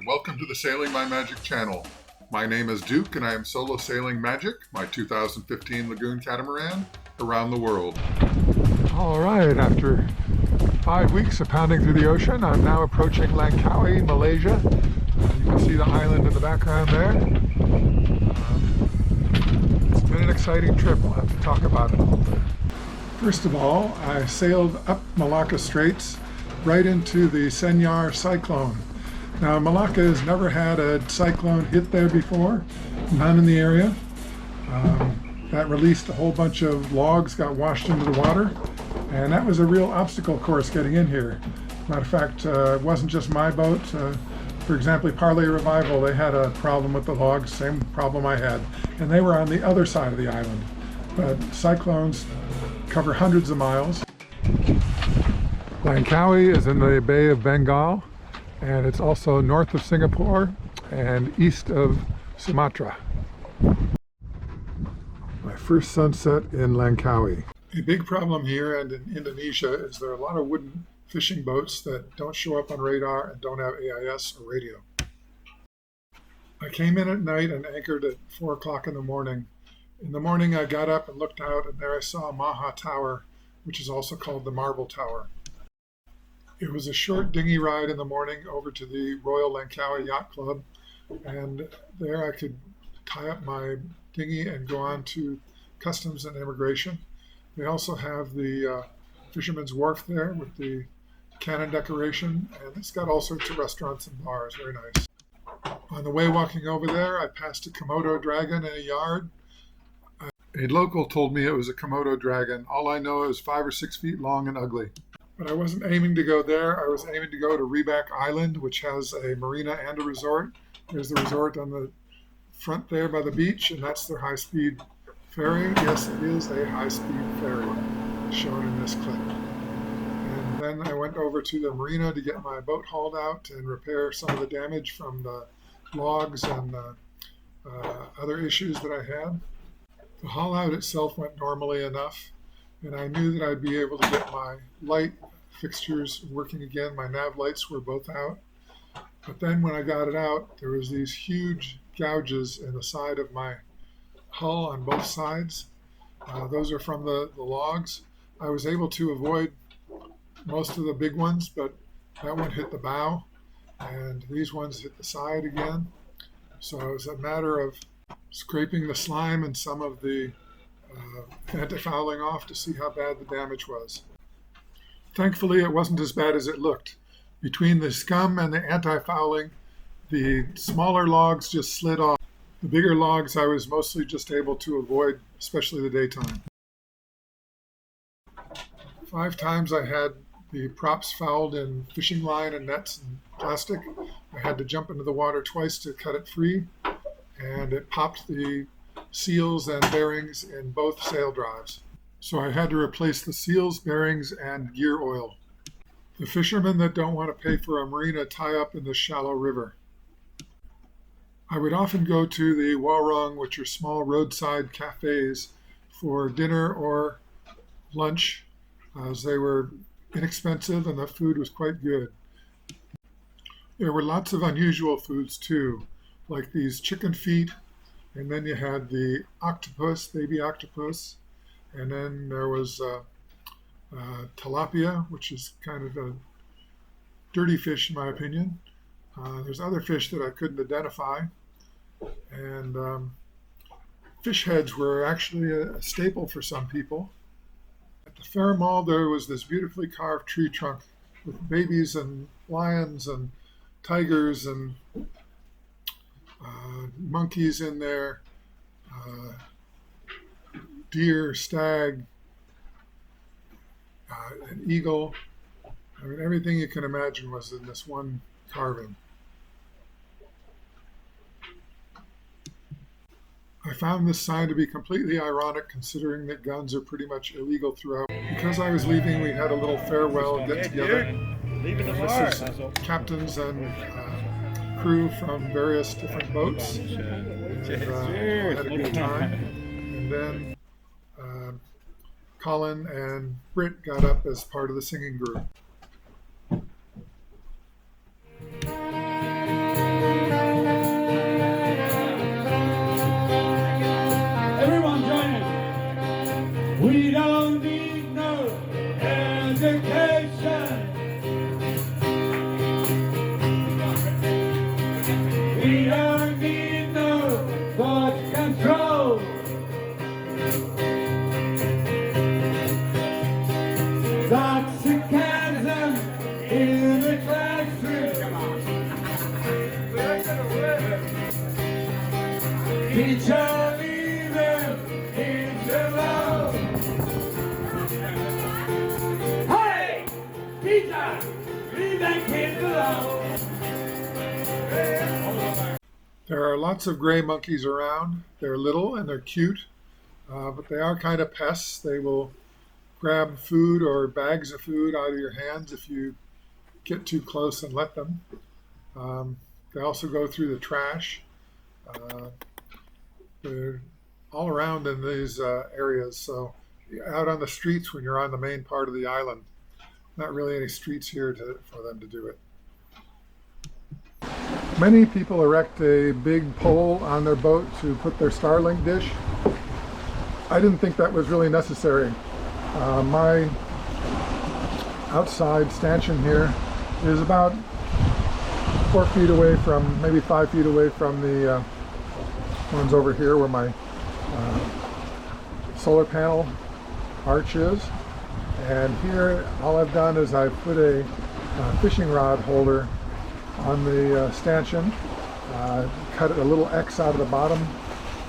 and welcome to the Sailing My Magic channel. My name is Duke and I am solo sailing Magic, my 2015 Lagoon Catamaran, around the world. All right, after 5 weeks of pounding through the ocean, I'm now approaching Langkawi, Malaysia. You can see the island in the background there. It's been an exciting trip. We'll have to talk about it a little bit. First of all, I sailed up Malacca Straits right into the Senyar cyclone. Now, Malacca has never had a cyclone hit there before, none in the area. That released a whole bunch of logs, got washed into the water, and that was a real obstacle course getting in here. Matter of fact, it wasn't just my boat. For example, Parlay Revival, they had a problem with the logs, same problem I had, and they were on the other side of the island. But cyclones cover hundreds of miles. Langkawi is in the Bay of Bengal, and it's also north of Singapore and east of Sumatra. My first sunset in Langkawi. A big problem here and in Indonesia is there are a lot of wooden fishing boats that don't show up on radar and don't have AIS or radio. I came in at night and anchored at 4 o'clock in the morning. In the morning I got up and looked out, and there I saw Maha Tower, which is also called the Marble Tower. It was a short dinghy ride in the morning over to the Royal Langkawi Yacht Club, and there I could tie up my dinghy and go on to Customs and Immigration. They also have the Fisherman's Wharf there with the cannon decoration, and it's got all sorts of restaurants and bars. Very nice. On the way walking over there, I passed a Komodo dragon in a yard. A local told me it was a Komodo dragon. All I know is 5 or 6 feet long and ugly. But I wasn't aiming to go there. I was aiming to go to Reback Island, which has a marina and a resort. There's the resort on the front there by the beach, and that's their high-speed ferry. Yes, it is a high-speed ferry, shown in this clip. And then I went over to the marina to get my boat hauled out and repair some of the damage from the logs and other issues that I had. The haul out itself went normally enough, and I knew that I'd be able to get my light fixtures working again. My nav lights were both out. But then when I got it out, there was these huge gouges in the side of my hull on both sides. Those are from the logs. I was able to avoid most of the big ones, but that one hit the bow, and these ones hit the side again. So it was a matter of scraping the slime and some of the anti-fouling off to see how bad the damage was. Thankfully, it wasn't as bad as it looked. Between the scum and the anti-fouling, the smaller logs just slid off. The bigger logs I was mostly just able to avoid, especially the daytime. 5 times I had the props fouled in fishing line and nets and plastic. I had to jump into the water twice to cut it free, and it popped the seals and bearings in both sail drives. So I had to replace the seals, bearings, and gear oil. The fishermen that don't want to pay for a marina tie up in the shallow river. I would often go to the warung, which are small roadside cafes, for dinner or lunch, as they were inexpensive and the food was quite good. There were lots of unusual foods too, like these chicken feet, and then you had the octopus, baby octopus, and then there was tilapia, which is kind of a dirty fish in my opinion. There's other fish that I couldn't identify, and fish heads were actually a staple for some people. At the Fair Mall, there was this beautifully carved tree trunk with babies and lions and tigers and monkeys in there, deer, stag, an eagle. I mean, everything you can imagine was in this one carving. I found this sign to be completely ironic, considering that guns are pretty much illegal throughout. Because I was leaving, we had a little farewell get-together. This is captains and crew from various different boats, and had a good time. And then Colin and Britt got up as part of the singing group. There are lots of gray monkeys around. They're little and they're cute, but they are kind of pests. They will grab food or bags of food out of your hands if you get too close and let them. They also go through the trash. They're all around in these areas. So out on the streets when you're on the main part of the island, not really any streets here for them to do it. Many people erect a big pole on their boat to put their Starlink dish. I didn't think that was really necessary. My outside stanchion here is about 4 feet away from, maybe 5 feet away from the ones over here where my solar panel arch is. And here all I've done is I've put a fishing rod holder on the stanchion, cut a little X out of the bottom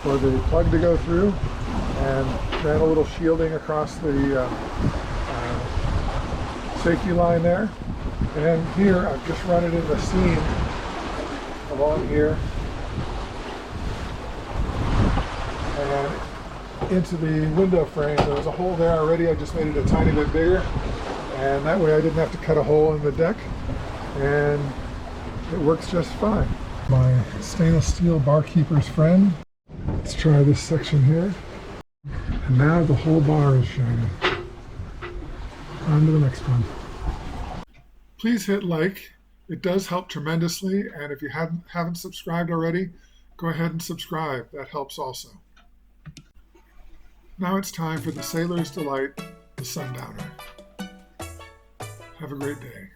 for the plug to go through, and ran a little shielding across the safety line there. And here I've just run it in the seam along here and into the window frame. There was a hole there already. I just made it a tiny bit bigger, and that way I didn't have to cut a hole in the deck, and it works just fine. My stainless steel barkeeper's friend. Let's try this section here. And now the whole bar is shining. On to the next one. Please hit like. It does help tremendously, and if you haven't subscribed already, go ahead and subscribe. That helps also. Now it's time for the Sailor's Delight, the Sundowner. Have a great day.